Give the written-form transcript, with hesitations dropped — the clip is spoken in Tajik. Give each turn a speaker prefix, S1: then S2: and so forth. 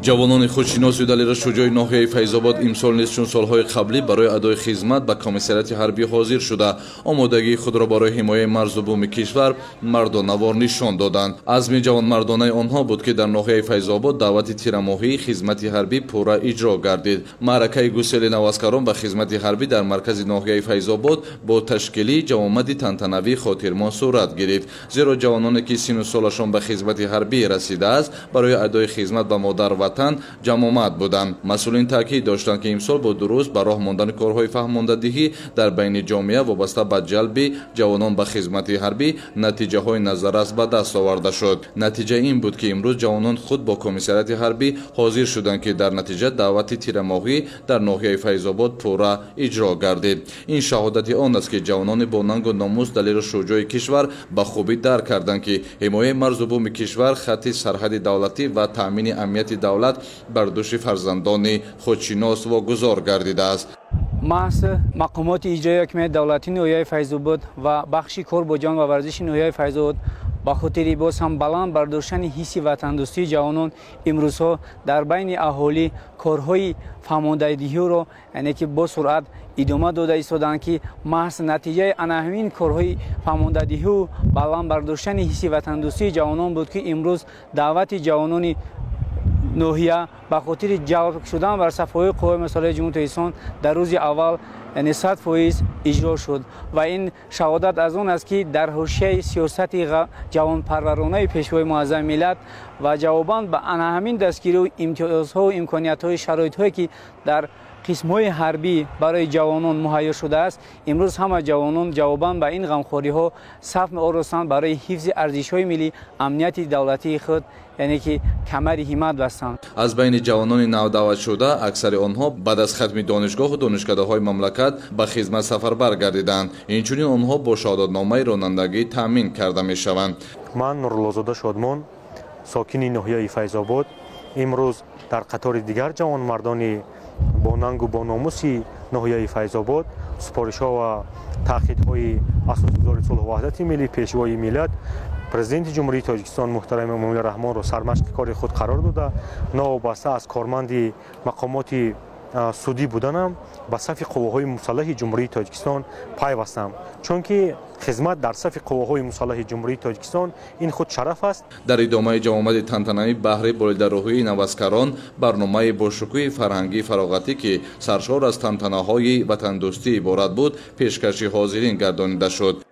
S1: ҷавонони худшиноси далера шуҷои ноҳияи Файзобод имсол низ чун солҳои қаблӣ барои адои хизмат ба комиссарияти ҳарбӣ ҳозир шуда омодагии худро барои ҳимояи марзу бӯми кишвар мардонавор нишон доданд. Азми ҷавонмардонаи онҳо буд ки дар ноҳияи Файзобод даъвати тирамоҳии хизмати ҳарбӣ пурра иҷро гардид. маъракаи гусели навазкарон ба хизмати ҳарбӣ дар маркази ноҳияи Файзобод бо ташкилии ҷавомади тантанавии хотирмон сурат гирифт, зеро ҷавононе ки сину солашон ба хизмати ҳарбӣ расидааст барои адои хизмат ба модар ватан ҷамъомад буданд. масъулин таъкид доштанд ки имсол бо дуруст ба роҳ мондани корҳои фаҳмондадиҳӣ дар байни ҷомеа вобаста ба ҷалби ҷавонон ба хизмати ҳарбӣ натиҷаҳои назаррас ба даст оварда шуд. натиҷа ин буд ки имрӯз ҷавонон худ бо комиссарияти ҳарбӣ ҳозир шуданд ки дар натиҷа даъвати тирамоҳӣ дар ноҳияи Файзобод пурра иҷро гардид. ин шаҳодати он аст ки ҷавонони бо нангу номус далери шӯҷои кишвар ба хубӣ дарк карданд ки ҳимояи марзу бӯми кишвар хатти сарҳади давлатӣ ва таъмини амнияти давлат бар дӯши фарзандони худшинос вогузор гардидааст.
S2: маҳз мақомоти иҷрои ҳокимияти давлатии ноҳияи Файзобод ва бахши кор бо ҷон ва варзиши ноҳияи Файзобод ба хотири боз ҳам баланд бардоштани ҳисси ватандӯстии ҷавонон имрӯзҳо дар байни аҳолӣ корҳои фаҳмондадиҳиро яъне ки бо суръат идома дода истоданд ки маҳз натиҷаи ана ҳамин корҳои фаҳмондадиҳию баланд бардоштани ҳисси ватандӯстии ҷавонон буд ки имрӯз даъвати ҷавонони ноҳия ба хотири ҷалб шудан бар сафҳои қувваи мусолиҳаи ҷумҳурии Тоҷикистон дар рӯзи аввал яъне 100% иҷро шуд ва ин шаҳодат аз он аст ки дар ҳошияи сиёсати ҷавонпарваронаи пешвои муаззами миллат ва ҷавобан ба ана ҳамин дастгирию имтиёзҳо имкониятҳои шароитҳое ки дар қисмҳои ҳарбӣ барои ҷавонон муҳайё шудааст, имрӯз ҳама ҷавонон ҷавобан ба ин ғамхориҳо саф меоростанд барои ҳифзи арзишҳои миллӣ, амнияти давлатии худ яъне ки камари ҳиммат бастанд.
S1: аз байни ҷавонони навдаъватшуда аксари онҳо баъд аз хатми донишгоҳу донишкадаҳои мамлакат ба хизмат сафарбар гардиданд. инчунин онҳо бо шаҳодатномаи ронандагӣ таъмин карда мешаванд.
S3: ман Нуруллозода Шодмон, сокини ноҳияи Файзобод, имрӯз дар қатори дигар ҷавонмардони бо нангу бо номуси ноҳияи Файзобод супоришҳо ва таъқидҳои асосгузори сулҳу ваҳдати миллӣ пешвои миллат президенти ҷумҳурии Тоҷикистон муҳтарами Эмомалӣ Раҳмонро сармашқи кори худ қарор дода, новобаста аз корманди мақомоти судӣ буданам ба сафи қувваҳои мусаллаҳи ҷумҳурии Тоҷикистон пайвастам, чунки хизмат дар сафи қувваҳои мусаллаҳи ҷумҳурии Тоҷикистон ин худ шараф аст.
S1: дар идомаи ҷавомади тантанавӣ баҳри болидароҳии навазкарон барномаи бошукӯҳи фарҳангии фароғатӣ ки саршор аз тантанаҳои ватандӯстӣ иборат буд пешкаши ҳозирин гардонида шуд.